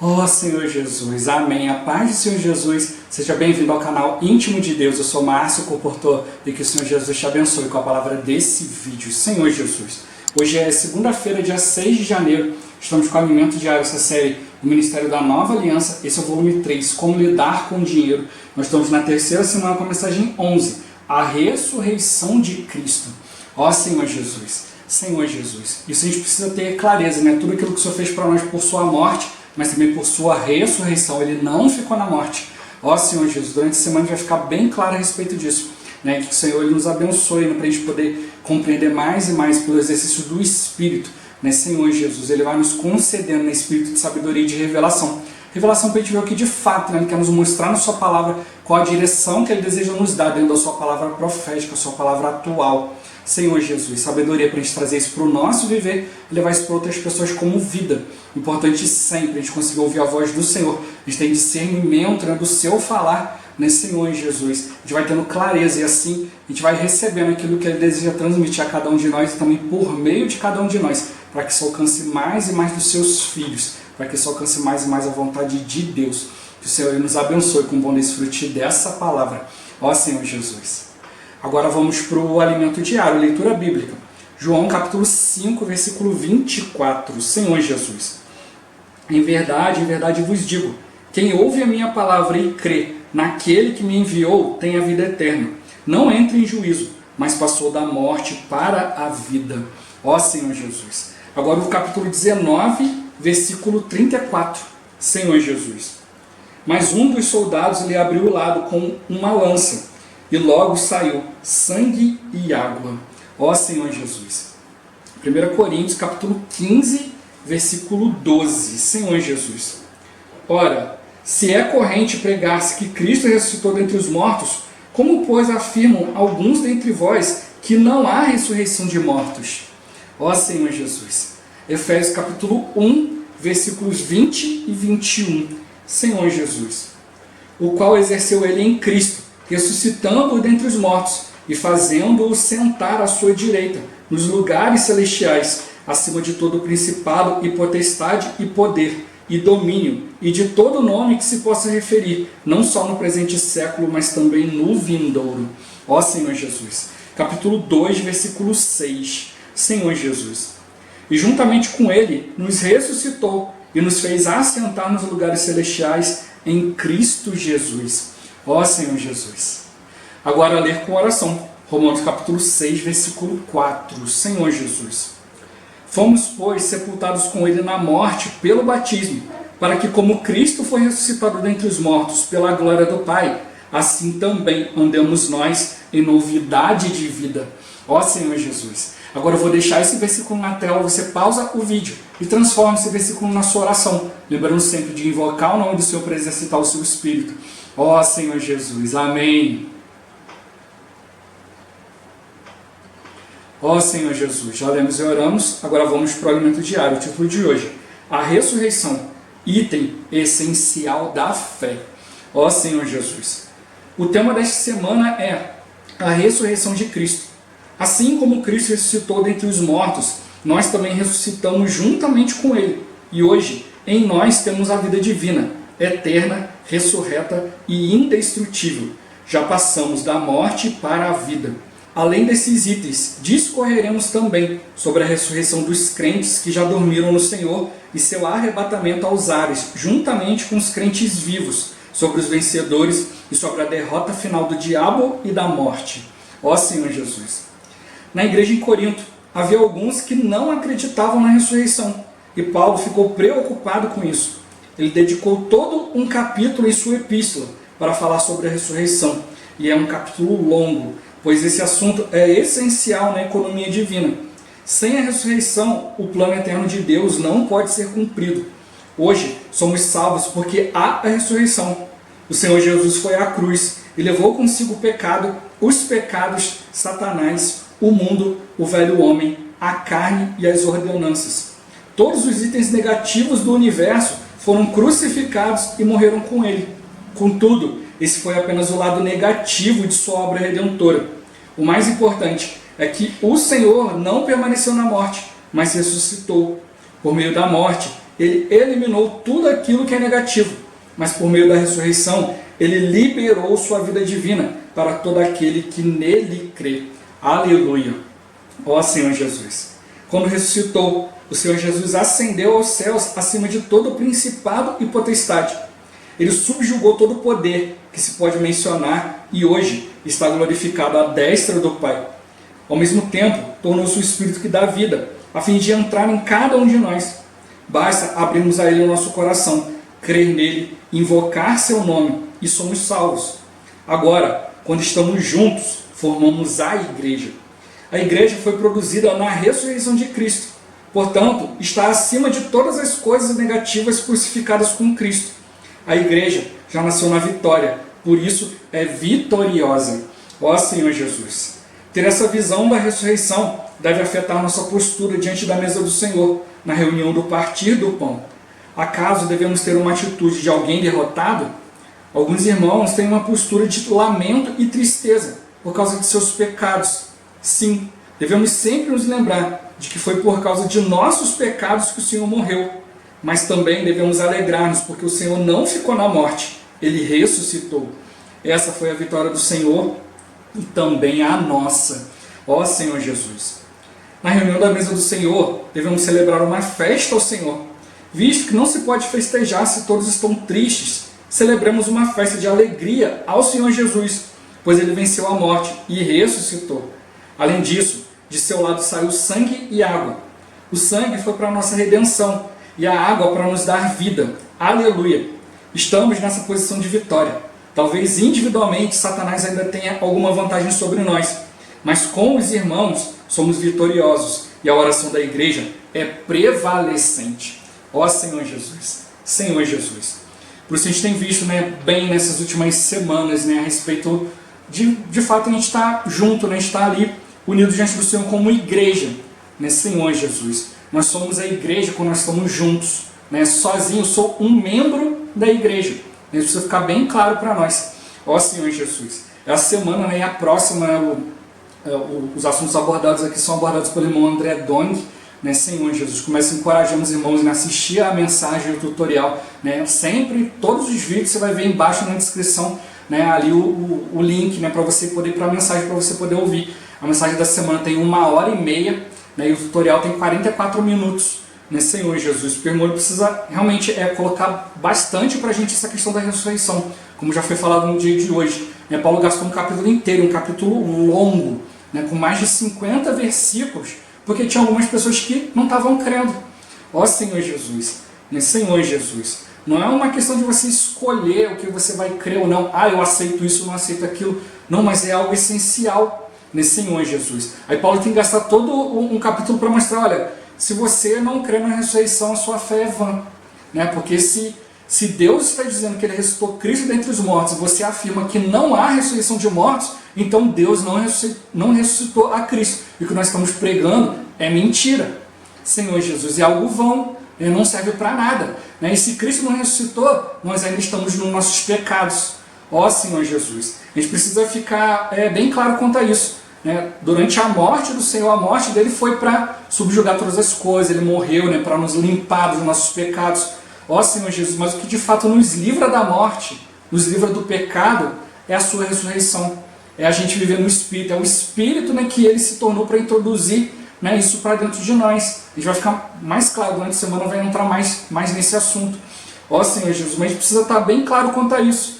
Ó Senhor Jesus, amém. A paz do Senhor Jesus, seja bem-vindo ao canal Íntimo de Deus. Eu sou Márcio, comportor, e que o Senhor Jesus te abençoe com a palavra desse vídeo. Senhor Jesus, hoje é segunda-feira, dia 6 de janeiro, estamos com o Alimento Diário, essa série do Ministério da Nova Aliança. Esse é o volume 3, Como Lidar com o Dinheiro. Nós estamos na terceira semana com a mensagem 11, a ressurreição de Cristo. Ó Senhor Jesus, Senhor Jesus, isso a gente precisa ter clareza, né? Tudo aquilo que o Senhor fez para nós por sua morte, mas também por sua ressurreição, ele não ficou na morte. Ó Senhor Jesus, durante a semana vai ficar bem claro a respeito disso, né? Que o Senhor ele nos abençoe, né? Para a gente poder compreender mais e mais pelo exercício do Espírito, né? Senhor Jesus, ele vai nos concedendo, né, espírito de sabedoria e de revelação. Revelação para a gente ver o que de fato, né, ele quer nos mostrar na sua palavra qual a direção que ele deseja nos dar dentro da sua palavra profética, a sua palavra atual. Senhor Jesus, sabedoria para a gente trazer isso para o nosso viver e levar isso para outras pessoas como vida. Importante sempre a gente conseguir ouvir a voz do Senhor. A gente tem discernimento, né, do seu falar, né, Senhor Jesus. A gente vai tendo clareza e assim a gente vai recebendo aquilo que ele deseja transmitir a cada um de nós e também por meio de cada um de nós, para que isso alcance mais e mais dos seus filhos, para que isso alcance mais e mais a vontade de Deus. Que o Senhor nos abençoe com o bom desfrute dessa palavra. Ó Senhor Jesus. Agora vamos para o alimento diário, leitura bíblica. João capítulo 5, versículo 24. Senhor Jesus, em verdade vos digo, quem ouve a minha palavra e crê naquele que me enviou tem a vida eterna. Não entra em juízo, mas passou da morte para a vida. Ó Senhor Jesus. Agora o capítulo 19, versículo 34. Senhor Jesus. Mas um dos soldados lhe abriu o lado com uma lança, e logo saiu sangue e água. Ó Senhor Jesus. 1 Coríntios capítulo 15, versículo 12. Senhor Jesus. Ora, se é corrente pregar-se que Cristo ressuscitou dentre os mortos, como pois afirmam alguns dentre vós que não há ressurreição de mortos? Ó Senhor Jesus. Efésios capítulo 1, versículos 20 e 21. Senhor Jesus. O qual exerceu ele em Cristo, ressuscitando-o dentre os mortos e fazendo-o sentar à sua direita, nos lugares celestiais, acima de todo principado e potestade e poder e domínio, e de todo nome que se possa referir, não só no presente século, mas também no vindouro. Ó Senhor Jesus. Capítulo 2, versículo 6. Senhor Jesus. E juntamente com ele nos ressuscitou e nos fez assentar nos lugares celestiais em Cristo Jesus. Ó Senhor Jesus. Agora ler com oração. Romanos capítulo 6, versículo 4. Senhor Jesus. Fomos, pois, sepultados com ele na morte pelo batismo, para que como Cristo foi ressuscitado dentre os mortos pela glória do Pai, assim também andemos nós em novidade de vida. Ó Senhor Jesus. Agora eu vou deixar esse versículo na tela, você pausa o vídeo e transforma esse versículo na sua oração, lembrando sempre de invocar o nome do Senhor para exercitar o seu espírito. Ó Senhor Jesus, amém. Ó Senhor Jesus, já lemos e oramos, agora vamos para o alimento diário, o título de hoje, a ressurreição, item essencial da fé. Ó Senhor Jesus, o tema desta semana é a ressurreição de Cristo. Assim como Cristo ressuscitou dentre os mortos, nós também ressuscitamos juntamente com ele, e hoje em nós temos a vida divina, eterna, ressurreta e indestrutível. Já passamos da morte para a vida. Além desses itens, discorreremos também sobre a ressurreição dos crentes que já dormiram no Senhor e seu arrebatamento aos ares, juntamente com os crentes vivos, sobre os vencedores e sobre a derrota final do diabo e da morte. Ó Senhor Jesus. Na igreja em Corinto, havia alguns que não acreditavam na ressurreição, e Paulo ficou preocupado com isso. Ele dedicou todo um capítulo em sua epístola para falar sobre a ressurreição, e é um capítulo longo, pois esse assunto é essencial na economia divina. Sem a ressurreição, o plano eterno de Deus não pode ser cumprido. Hoje, somos salvos porque há a ressurreição. O Senhor Jesus foi à cruz e levou consigo o pecado, os pecados, Satanás, o mundo, o velho homem, a carne e as ordenanças. Todos os itens negativos do universo foram crucificados e morreram com ele. Contudo, esse foi apenas o lado negativo de sua obra redentora. O mais importante é que o Senhor não permaneceu na morte, mas ressuscitou. Por meio da morte, ele eliminou tudo aquilo que é negativo, mas por meio da ressurreição, ele liberou sua vida divina para todo aquele que nele crê. Aleluia! Ó Senhor Jesus! Quando ressuscitou, o Senhor Jesus ascendeu aos céus acima de todo principado e potestade. Ele subjugou todo o poder que se pode mencionar e hoje está glorificado à destra do Pai. Ao mesmo tempo, tornou-se o Espírito que dá vida, a fim de entrar em cada um de nós. Basta abrirmos a Ele o nosso coração, crer nele, invocar seu nome e somos salvos. Agora, quando estamos juntos, formamos a igreja. A igreja foi produzida na ressurreição de Cristo. Portanto, está acima de todas as coisas negativas crucificadas com Cristo. A igreja já nasceu na vitória, por isso é vitoriosa. Ó Senhor Jesus! Ter essa visão da ressurreição deve afetar nossa postura diante da mesa do Senhor, na reunião do partir do pão. Acaso devemos ter uma atitude de alguém derrotado? Alguns irmãos têm uma postura de lamento e tristeza por causa de seus pecados. Sim, devemos sempre nos lembrar de que foi por causa de nossos pecados que o Senhor morreu. Mas também devemos alegrar-nos porque o Senhor não ficou na morte, Ele ressuscitou. Essa foi a vitória do Senhor e também a nossa. Ó Senhor Jesus! Na reunião da mesa do Senhor, devemos celebrar uma festa ao Senhor. Visto que não se pode festejar se todos estão tristes, celebremos uma festa de alegria ao Senhor Jesus, pois Ele venceu a morte e ressuscitou. Além disso, de seu lado saiu sangue e água. O sangue foi para a nossa redenção e a água para nos dar vida. Aleluia! Estamos nessa posição de vitória. Talvez individualmente Satanás ainda tenha alguma vantagem sobre nós, mas com os irmãos somos vitoriosos e a oração da igreja é prevalecente. Ó Senhor Jesus! Senhor Jesus! Por isso a gente tem visto, bem nessas últimas semanas, a respeito de fato a gente está junto, a gente está ali unido diante do Senhor como igreja, Senhor Jesus. Nós somos a igreja quando nós estamos juntos, sozinho eu sou um membro da igreja. Isso precisa ficar bem claro para nós. Ó Senhor Jesus! Essa semana e a próxima, os assuntos abordados aqui são abordados pelo irmão André Dong, Senhor Jesus. Começa encorajando os irmãos a assistir a mensagem, o tutorial, sempre, todos os vídeos você vai ver embaixo na descrição, ali o link, para você poder, para a mensagem, para você poder ouvir. A mensagem da semana tem 1h30, e o tutorial tem 44 minutos, Senhor Jesus. Porque o irmão precisa realmente colocar bastante para a gente essa questão da ressurreição, como já foi falado no dia de hoje. Paulo gastou um capítulo inteiro, um capítulo longo, com mais de 50 versículos, porque tinha algumas pessoas que não estavam crendo. Ó Senhor Jesus, Senhor Jesus, não é uma questão de você escolher o que você vai crer ou não. Eu aceito isso, não aceito aquilo. Não, mas é algo essencial, Senhor Jesus. Aí Paulo tem que gastar todo um capítulo para mostrar, olha, se você não crê na ressurreição, a sua fé é vã. Porque se Deus está dizendo que Ele ressuscitou Cristo dentre os mortos, e você afirma que não há ressurreição de mortos, então Deus não ressuscitou a Cristo. E o que nós estamos pregando é mentira, Senhor Jesus. É algo vão, não serve para nada. E se Cristo não ressuscitou, nós ainda estamos nos nossos pecados. Ó Senhor Jesus, a gente precisa ficar bem claro quanto a isso. Durante a morte do Senhor, a morte dele foi para subjugar todas as coisas. Ele morreu para nos limpar dos nossos pecados. Ó Senhor Jesus, mas o que de fato nos livra da morte, nos livra do pecado, é a sua ressurreição. É a gente viver no Espírito. É o Espírito que Ele se tornou para introduzir isso para dentro de nós. A gente vai ficar mais claro, durante a semana vai entrar mais nesse assunto. Ó Senhor Jesus, mas a gente precisa estar bem claro quanto a isso.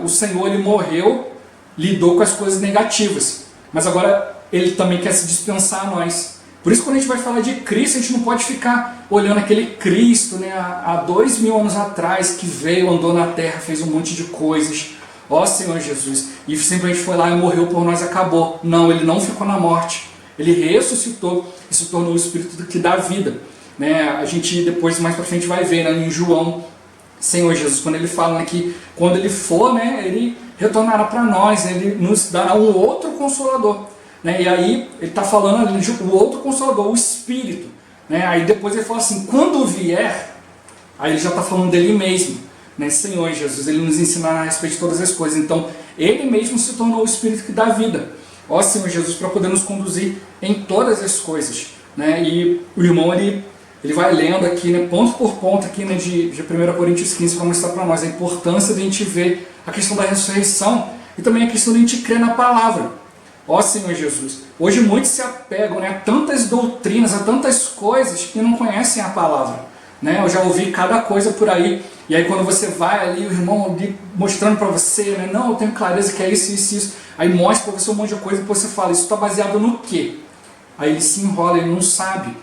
O Senhor, Ele morreu, lidou com as coisas negativas, mas agora Ele também quer se dispensar a nós. Por isso, quando a gente vai falar de Cristo, a gente não pode ficar olhando aquele Cristo há 2000 anos atrás, que veio, andou na terra, fez um monte de coisas. Ó Senhor Jesus, e simplesmente foi lá e morreu por nós, acabou. Não, Ele não ficou na morte. Ele ressuscitou e se tornou o Espírito que dá vida. A gente depois, mais para frente, vai ver em João, Senhor Jesus, quando Ele fala que quando Ele for, Ele retornará para nós, Ele nos dará um outro Consolador. E aí Ele está falando ali o outro Consolador, o Espírito. Aí depois Ele fala assim, quando vier, aí Ele já está falando dele mesmo. Senhor Jesus, Ele nos ensinará a respeito de todas as coisas. Então, Ele mesmo se tornou o Espírito que dá vida. Ó Senhor Jesus, para poder nos conduzir em todas as coisas. E o irmão, ele ele vai lendo aqui, né, ponto por ponto aqui, né, de 1 Coríntios 15 para mostrar para nós a importância de a gente ver a questão da ressurreição e também a questão de a gente crer na palavra. Ó Senhor Jesus, hoje muitos se apegam, né, a tantas doutrinas, a tantas coisas e não conhecem a palavra. Né? Eu já ouvi cada coisa por aí, e aí quando você vai ali, o irmão ali mostrando para você, né, não, eu tenho clareza que é isso, isso, isso, aí mostra para você um monte de coisa e você fala, isso está baseado no quê? Aí ele se enrola, ele não sabe.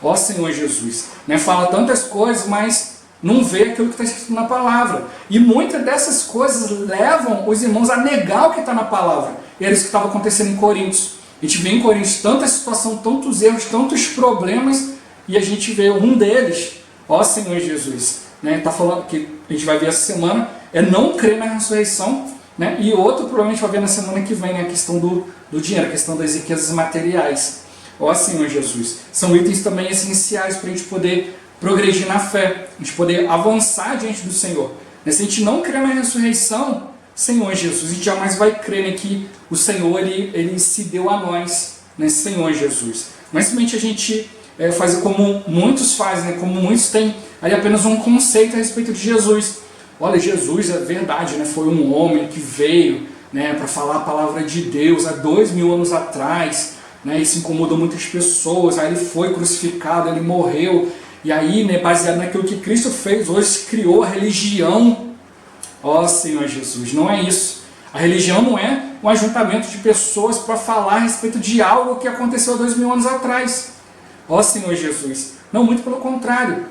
Ó Senhor Jesus, né, fala tantas coisas, mas não vê aquilo que está escrito na palavra. E muitas dessas coisas levam os irmãos a negar o que está na palavra. E era isso que estava acontecendo em Coríntios. A gente vê em Coríntios tanta situação, tantos erros, tantos problemas, e a gente vê um deles, ó Senhor Jesus, né, tá falando que a gente vai ver essa semana, é não crer na ressurreição, né, e outro problema a gente vai ver na semana que vem, né, a questão do dinheiro, a questão das riquezas materiais. Ó Senhor Jesus, são itens também essenciais para a gente poder progredir na fé, a gente poder avançar diante do Senhor. Se a gente não crer na ressurreição, Senhor Jesus, a gente jamais vai crer, né, que o Senhor ele se deu a nós, né, Senhor Jesus. Não é simplesmente a gente fazer como muitos fazem, né, como muitos têm ali apenas um conceito a respeito de Jesus. Olha, Jesus, é verdade, né, foi um homem que veio, né, para falar a palavra de Deus há 2000 anos atrás, né, isso incomodou muitas pessoas, aí ele foi crucificado, ele morreu, e aí, né, baseado naquilo que Cristo fez, hoje se criou a religião. Ó Senhor Jesus, não é isso. A religião não é um ajuntamento de pessoas para falar a respeito de algo que aconteceu há 2000 anos atrás. Ó Senhor Jesus, não, muito pelo contrário.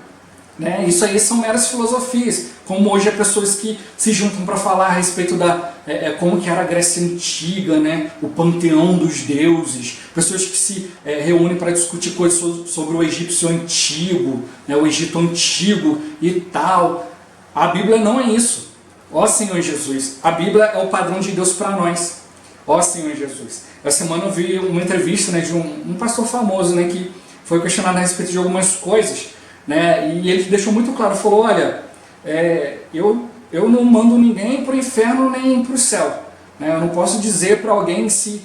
Né? Isso aí são meras filosofias, como hoje há pessoas que se juntam para falar a respeito da como que era a Grécia Antiga, né? O panteão dos deuses, pessoas que se reúnem para discutir coisas sobre o egípcio antigo, né? O Egito antigo e tal. A Bíblia não é isso. Ó Senhor Jesus, a Bíblia é o padrão de Deus para nós. Ó Senhor Jesus, essa semana eu vi uma entrevista, né, de um pastor famoso, né, que foi questionado a respeito de algumas coisas, né, e ele deixou muito claro, falou, olha, eu não mando ninguém para o inferno nem para o céu, né, eu não posso dizer para alguém se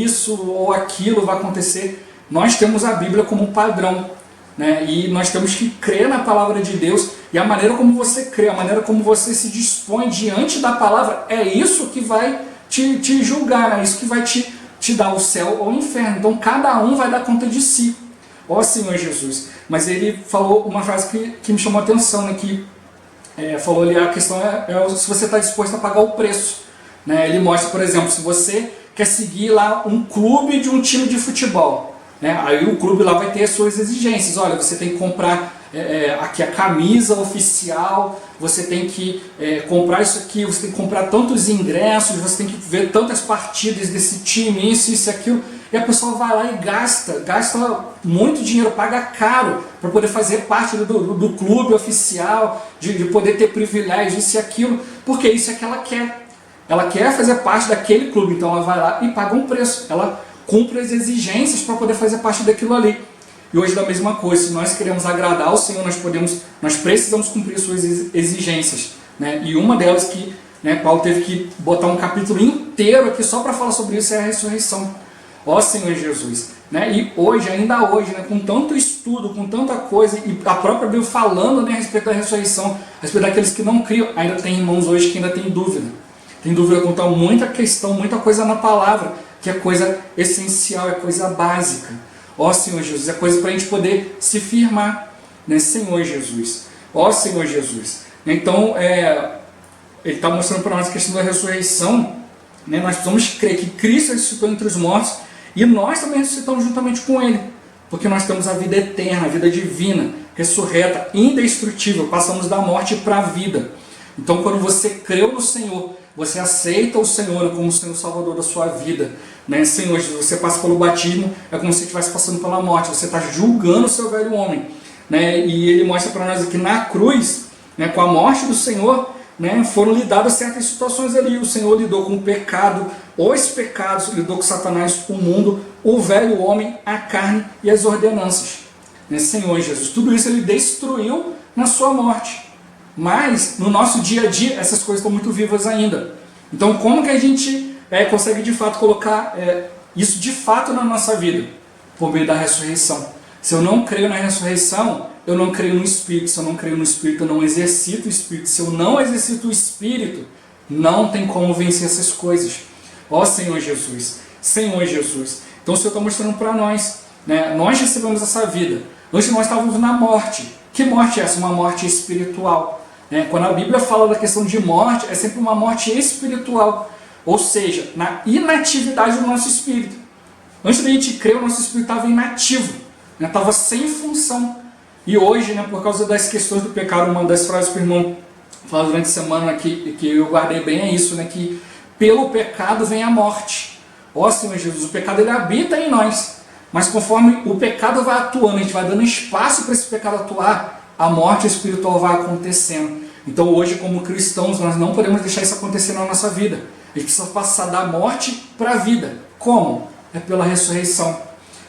isso ou aquilo vai acontecer. Nós temos a Bíblia como padrão, né, e nós temos que crer na palavra de Deus, e a maneira como você crê, a maneira como você se dispõe diante da palavra, é isso que vai te julgar, é isso que vai te dar o céu ou o inferno. Então cada um vai dar conta de si. Ó Senhor Jesus. Mas ele falou uma frase que me chamou a atenção, né, que falou ali, a questão se você está disposto a pagar o preço. Né? Ele mostra, por exemplo, se você quer seguir lá um clube de um time de futebol, né? Aí o clube lá vai ter as suas exigências. Olha, você tem que comprar aqui a camisa oficial, você tem que comprar isso aqui, você tem que comprar tantos ingressos, você tem que ver tantas partidas desse time, isso e aquilo. E a pessoa vai lá e gasta muito dinheiro, paga caro para poder fazer parte do clube oficial, de poder ter privilégios, isso e aquilo, porque isso é que ela quer. Ela quer fazer parte daquele clube, então ela vai lá e paga um preço. Ela cumpre as exigências para poder fazer parte daquilo ali. E hoje da mesma coisa, se nós queremos agradar ao Senhor, nós precisamos cumprir suas exigências. Né? E uma delas que, né, Paulo teve que botar um capítulo inteiro aqui só para falar sobre isso é a ressurreição. Ó Senhor Jesus. Né? E hoje, ainda hoje, né, com tanto estudo, com tanta coisa, e a própria Bíblia falando, né, a respeito da ressurreição, a respeito daqueles que não criam, ainda tem irmãos hoje que ainda tem dúvida. Tem dúvida quanto a muita questão, muita coisa na palavra, que é coisa essencial, é coisa básica. Ó Senhor Jesus, é coisa para a gente poder se firmar, né, Senhor Jesus. Ó Senhor Jesus. Então, ele está mostrando para nós a questão da ressurreição, né, nós precisamos crer que Cristo ressuscitou entre os mortos e nós também ressuscitamos juntamente com Ele, porque nós temos a vida eterna, a vida divina, ressurreta, indestrutível, passamos da morte para a vida. Então, quando você creu no Senhor, você aceita o Senhor como o Senhor Salvador da sua vida, né? Senhor, você passa pelo batismo, é como se você estivesse passando pela morte, você está julgando o seu velho homem, né? E ele mostra para nós aqui na cruz, né, com a morte do Senhor, né, foram lidadas certas situações ali. O Senhor lidou com o pecado, os pecados, lidou com Satanás, o mundo, o velho homem, a carne e as ordenanças, né? Senhor Jesus, tudo isso ele destruiu na sua morte. Mas no nosso dia a dia essas coisas estão muito vivas ainda. Então como que a gente consegue de fato colocar isso de fato na nossa vida? Por meio da ressurreição. Se eu não creio na ressurreição, eu não creio no Espírito. Se eu não creio no Espírito, eu não exercito o Espírito. Se eu não exercito o Espírito, não tem como vencer essas coisas. Ó Senhor Jesus, Senhor Jesus. Então o Senhor está mostrando para nós, né? Nós recebemos essa vida. Antes nós estávamos na morte. Que morte é essa? Uma morte espiritual. Né? Quando a Bíblia fala da questão de morte, é sempre uma morte espiritual. Ou seja, na inatividade do nosso espírito. Antes da gente crer, o nosso espírito estava inativo, né? Estava sem função. E hoje, né, por causa das questões do pecado, uma das frases que o irmão falou durante a semana que eu guardei bem é isso, né, que pelo pecado vem a morte. Ó Senhor Jesus, o pecado ele habita em nós, mas conforme o pecado vai atuando, a gente vai dando espaço para esse pecado atuar, a morte espiritual vai acontecendo. Então hoje, como cristãos, nós não podemos deixar isso acontecer na nossa vida. A gente precisa passar da morte para a vida. Como? É pela ressurreição.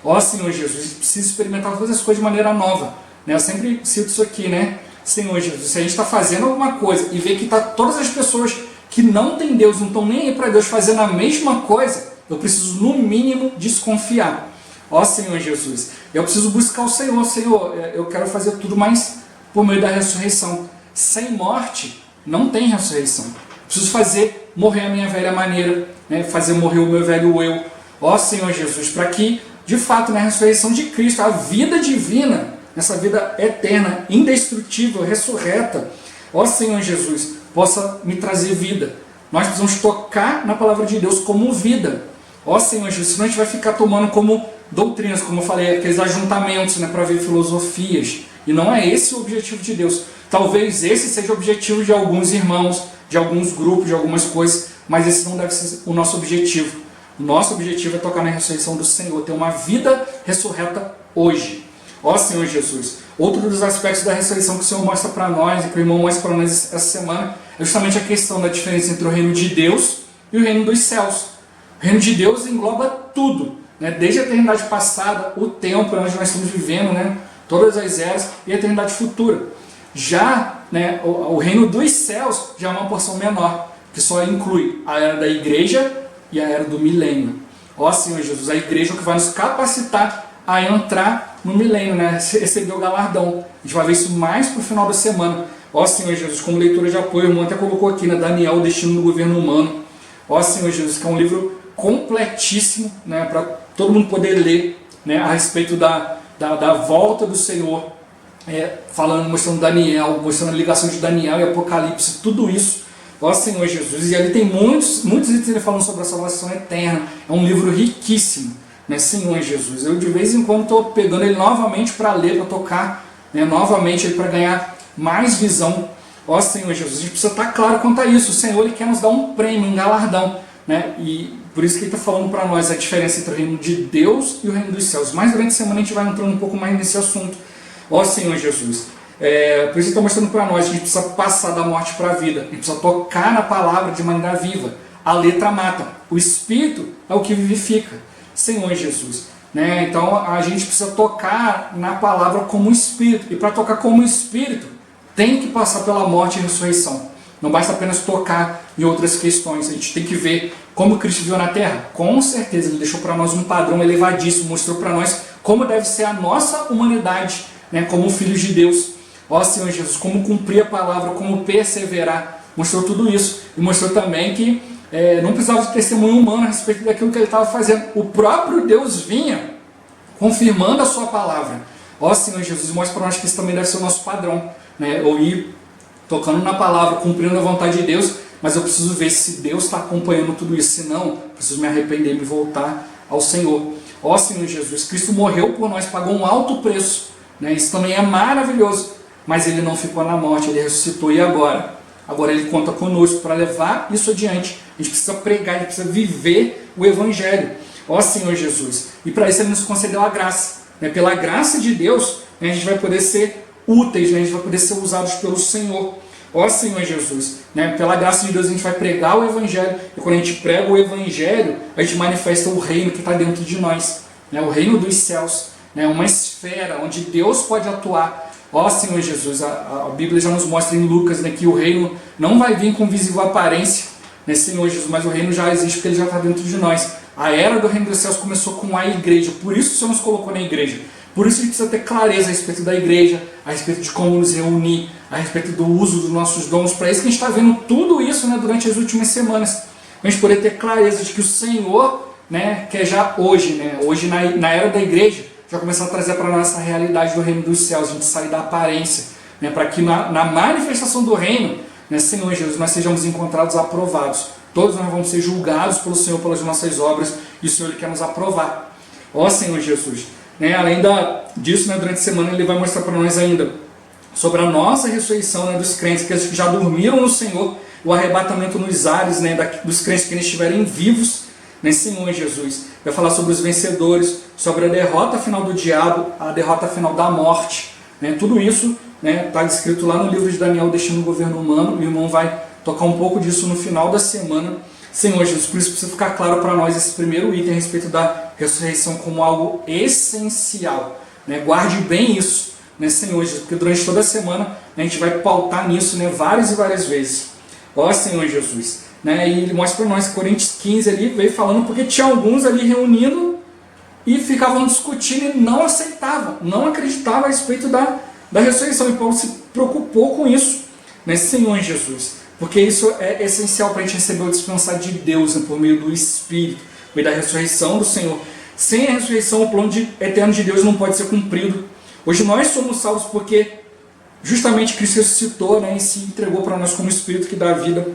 Ó Senhor Jesus, a gente precisa experimentar todas as coisas de maneira nova. Eu sempre cito isso aqui, né? Senhor Jesus, se a gente está fazendo alguma coisa e vê que tá todas as pessoas que não têm Deus, não estão nem aí para Deus fazendo a mesma coisa, eu preciso no mínimo desconfiar. Ó Senhor Jesus, eu preciso buscar o Senhor. Senhor, eu quero fazer tudo mais por meio da ressurreição. Sem morte, não tem ressurreição. Preciso fazer morrer a minha velha maneira, né? Fazer morrer o meu velho eu. Ó Senhor Jesus, para que, de fato, na ressurreição de Cristo, a vida divina, essa vida eterna, indestrutível, ressurreta, ó Senhor Jesus, possa me trazer vida. Nós precisamos tocar na palavra de Deus como vida. Ó Senhor Jesus, senão a gente vai ficar tomando como doutrinas, como eu falei, aqueles ajuntamentos, né, para ver filosofias. E não é esse o objetivo de Deus. Talvez esse seja o objetivo de alguns irmãos, de alguns grupos, de algumas coisas, mas esse não deve ser o nosso objetivo. O nosso objetivo é tocar na ressurreição do Senhor, ter uma vida ressurreta hoje. Ó Senhor Jesus, outro dos aspectos da ressurreição que o Senhor mostra para nós, e que o irmão mostra para nós essa semana, é justamente a questão da diferença entre o reino de Deus e o reino dos céus. O reino de Deus engloba tudo, né? Desde a eternidade passada, o tempo onde nós estamos vivendo, né? Todas as eras, e a eternidade futura. Já, né, o reino dos céus já é uma porção menor, que só inclui a era da igreja e a era do milênio. Ó Senhor Jesus, a igreja é o que vai nos capacitar a entrar no milênio, né? Receber o galardão. A gente vai ver isso mais para o final da semana. Ó Senhor Jesus, como leitura de apoio, o irmão até colocou aqui, né, Daniel, o destino do governo humano. Ó Senhor Jesus, que é um livro completíssimo, né, para todo mundo poder ler, né, a respeito da volta do Senhor, falando, mostrando Daniel, mostrando a ligação de Daniel e Apocalipse, tudo isso. Ó Senhor Jesus, e ali tem muitos itens falando sobre a salvação eterna. É um livro riquíssimo, né, Senhor Jesus. Eu de vez em quando estou pegando ele novamente para ler, para tocar, né, novamente para ganhar mais visão. Ó Senhor Jesus, a gente precisa estar claro quanto a isso. O Senhor ele quer nos dar um prêmio, um galardão, né? E por isso que ele está falando para nós a diferença entre o reino de Deus e o reino dos céus. Mas durante a semana a gente vai entrando um pouco mais nesse assunto. Ó Senhor Jesus, por isso ele está mostrando para nós que a gente precisa passar da morte para a vida. A gente precisa tocar na palavra de maneira viva. A letra mata, o Espírito é o que vivifica. Senhor Jesus, né? Então a gente precisa tocar na palavra como Espírito. E para tocar como Espírito, tem que passar pela morte e ressurreição. Não basta apenas tocar em outras questões. A gente tem que ver como Cristo viveu na Terra. Com certeza ele deixou para nós um padrão elevadíssimo. Mostrou para nós como deve ser a nossa humanidade, né, como filhos de Deus. Ó Senhor Jesus, como cumprir a palavra, como perseverar. Mostrou tudo isso. E mostrou também que não precisava de testemunho humano a respeito daquilo que ele estava fazendo. O próprio Deus vinha confirmando a sua palavra. Ó Senhor Jesus, mostra para nós que isso também deve ser o nosso padrão, né? Eu ir tocando na palavra, cumprindo a vontade de Deus, mas eu preciso ver se Deus está acompanhando tudo isso. Se não, preciso me arrepender e me voltar ao Senhor. Ó Senhor Jesus, Cristo morreu por nós, pagou um alto preço, né? Isso também é maravilhoso, mas ele não ficou na morte, ele ressuscitou. E agora? Agora ele conta conosco para levar isso adiante. A gente precisa pregar, a gente precisa viver o Evangelho. Ó Senhor Jesus, e para isso ele nos concedeu a graça, né? Pela graça de Deus, né, a gente vai poder ser úteis, né? A gente vai poder ser usados pelo Senhor. Ó Senhor Jesus, né? Pela graça de Deus a gente vai pregar o Evangelho, e quando a gente prega o Evangelho, a gente manifesta o reino que está dentro de nós, né? O reino dos céus, né? Uma esfera onde Deus pode atuar. Ó Senhor Jesus, a Bíblia já nos mostra em Lucas, né, que o reino não vai vir com visível aparência, né, Senhor Jesus, mas o reino já existe porque ele já está dentro de nós. A era do reino dos céus começou com a igreja, por isso o Senhor nos colocou na igreja, Por isso a gente precisa ter clareza a respeito da igreja, a respeito de como nos reunir, a respeito do uso dos nossos dons. Para isso que a gente está vendo tudo isso, né, durante as últimas semanas. A gente poder ter clareza de que o Senhor, né, quer já hoje, né, hoje na era da igreja, já começar a trazer para nós essa realidade do reino dos céus, a gente sair da aparência, né, para que na manifestação do reino, né, Senhor Jesus, nós sejamos encontrados aprovados. Todos nós vamos ser julgados pelo Senhor pelas nossas obras, e o Senhor Ele quer nos aprovar. Ó Senhor Jesus, né, além disso, né, durante a semana Ele vai mostrar para nós ainda sobre a nossa ressurreição, né, dos crentes, aqueles que já dormiram no Senhor, o arrebatamento nos ares, né, dos crentes que estiverem vivos, né, Senhor Jesus. Vai falar sobre os vencedores, sobre a derrota final do diabo, a derrota final da morte, né, tudo isso está descrito lá no livro de Daniel, Deixando o Governo Humano. O irmão vai tocar um pouco disso no final da semana. Senhor Jesus, por isso precisa ficar claro para nós esse primeiro item a respeito da ressurreição como algo essencial, né? Guarde bem isso, né, Senhor Jesus, porque durante toda a semana a gente vai pautar nisso, né, várias e várias vezes. Ó Senhor Jesus, né, e ele mostra para nós que Coríntios 15 ali veio falando porque tinha alguns ali reunindo e ficavam discutindo e não aceitavam, não acreditavam a respeito da ressurreição. E Paulo se preocupou com isso, né, Senhor Jesus, porque isso é essencial para a gente receber o descansar de Deus, né, por meio do Espírito, por meio da ressurreição do Senhor. Sem a ressurreição, o plano eterno de Deus não pode ser cumprido. Hoje nós somos salvos porque justamente Cristo ressuscitou, né, e se entregou para nós como Espírito que dá vida.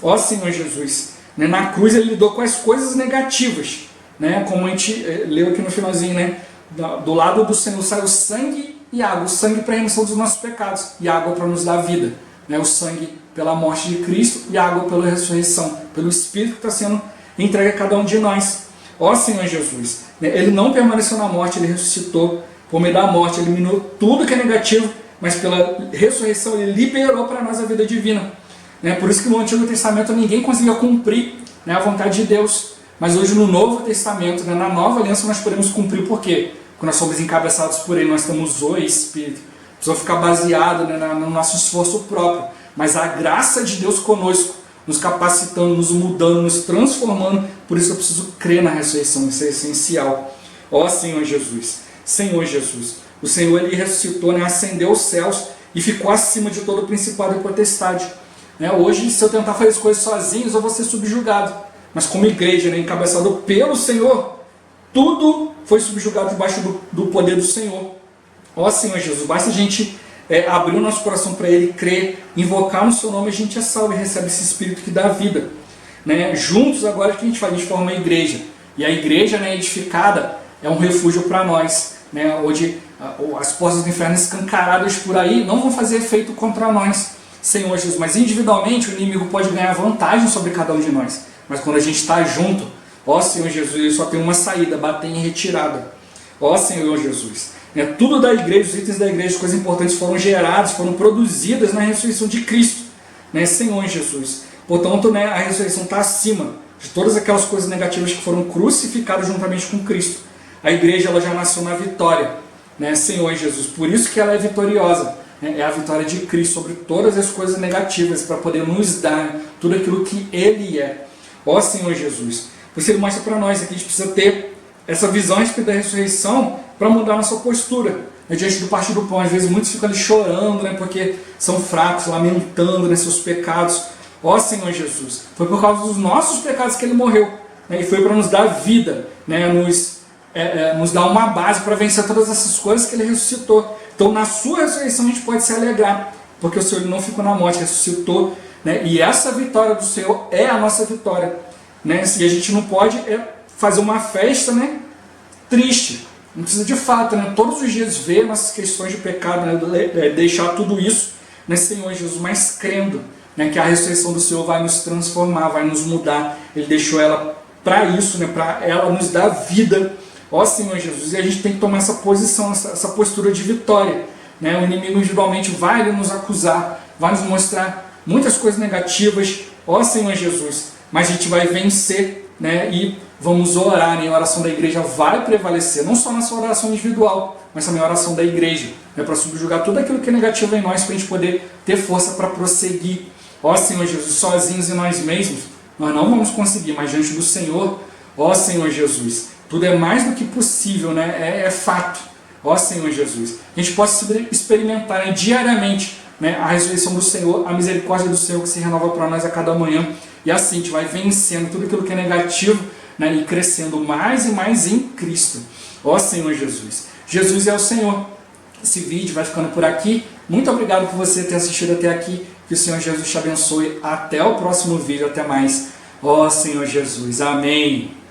Ó Senhor Jesus, né, na cruz Ele lidou com as coisas negativas, né, como a gente leu aqui no finalzinho, né, do lado do Senhor saiu sangue e água. O sangue para a remissão dos nossos pecados e a água para nos dar vida, né, o sangue pela morte de Cristo e a água pela ressurreição, pelo Espírito que está sendo entregue a cada um de nós. Ó Senhor Jesus, né, Ele não permaneceu na morte, Ele ressuscitou por meio da morte, eliminou tudo que é negativo, mas pela ressurreição Ele liberou para nós a vida divina, né? Por isso que no Antigo Testamento ninguém conseguia cumprir, né, a vontade de Deus, mas hoje no Novo Testamento, né, na Nova Aliança, nós podemos cumprir. Por quê? Porque nós somos encabeçados por Ele, nós temos o Espírito. Precisa ficar baseado, né, no nosso esforço próprio, mas a graça de Deus conosco, nos capacitando, nos mudando, nos transformando. Por isso eu preciso crer na ressurreição, isso é essencial. Ó Senhor Jesus, Senhor Jesus, o Senhor Ele ressuscitou, né, ascendeu aos céus e ficou acima de todo principado e potestade, né? Hoje, se eu tentar fazer as coisas sozinho, eu vou ser subjugado, mas como igreja, né, encabeçado pelo Senhor, tudo foi subjugado debaixo do poder do Senhor. Ó Senhor Jesus, basta a gente abrir o nosso coração para Ele, crer, invocar no Seu nome, a gente é salvo e recebe esse Espírito que dá vida, né? Juntos agora o que a gente faz? A gente forma uma igreja, e a igreja, né, edificada é um refúgio para nós, né, onde as portas do inferno escancaradas por aí não vão fazer efeito contra nós, Senhor Jesus. Mas individualmente o inimigo pode ganhar vantagem sobre cada um de nós, mas quando a gente está junto, ó Senhor Jesus, ele só tem uma saída: bater em retirada. Ó Senhor Jesus, né, tudo da igreja, os itens da igreja, coisas importantes foram gerados, foram produzidas na ressurreição de Cristo, né, Senhor Jesus. Portanto, né, a ressurreição está acima de todas aquelas coisas negativas que foram crucificadas juntamente com Cristo. A igreja ela já nasceu na vitória, né, Senhor Jesus. Por isso que ela é vitoriosa, né, é a vitória de Cristo sobre todas as coisas negativas, para poder nos dar tudo aquilo que Ele é. Ó Senhor Jesus, você mostra para nós que a gente precisa ter essa visão a respeito da ressurreição para mudar a nossa postura, né, diante do partir do pão. Às vezes muitos ficam ali chorando, né, porque são fracos, lamentando, né, seus pecados. Ó Senhor Jesus, foi por causa dos nossos pecados que Ele morreu, né, e foi para nos dar vida, né, nos dar uma base para vencer todas essas coisas que Ele ressuscitou. Então na sua ressurreição a gente pode se alegrar, porque o Senhor não ficou na morte, ressuscitou, né, e essa vitória do Senhor é a nossa vitória, né, e a gente não pode fazer uma festa, né, triste. Não precisa de fato, né, todos os dias ver nossas questões de pecado, né, deixar tudo isso, né, Senhor Jesus, mas crendo, né, que a ressurreição do Senhor vai nos transformar, vai nos mudar. Ele deixou ela para isso, né, para ela nos dar vida. Ó Senhor Jesus, e a gente tem que tomar essa posição, essa postura de vitória, né? O inimigo individualmente vai nos acusar, vai nos mostrar muitas coisas negativas, ó Senhor Jesus, mas a gente vai vencer, né? E vamos orar, né? A oração da igreja vai prevalecer, não só nossa oração individual, mas também a oração da igreja, né? Para subjugar tudo aquilo que é negativo em nós, para a gente poder ter força para prosseguir. Ó Senhor Jesus, sozinhos em nós mesmos, nós não vamos conseguir, mas diante do Senhor, ó Senhor Jesus, tudo é mais do que possível, né? É fato. ó Senhor Jesus, a gente possa experimentar, né, diariamente, né, a ressurreição do Senhor, a misericórdia do Senhor que se renova para nós a cada manhã, e assim a gente vai vencendo tudo aquilo que é negativo, né, e crescendo mais e mais em Cristo, ó Senhor Jesus. Jesus é o Senhor. Esse vídeo vai ficando por aqui. Muito obrigado por você ter assistido até aqui. Que o Senhor Jesus te abençoe. Até o próximo vídeo. Até mais. Ó Senhor Jesus. Amém.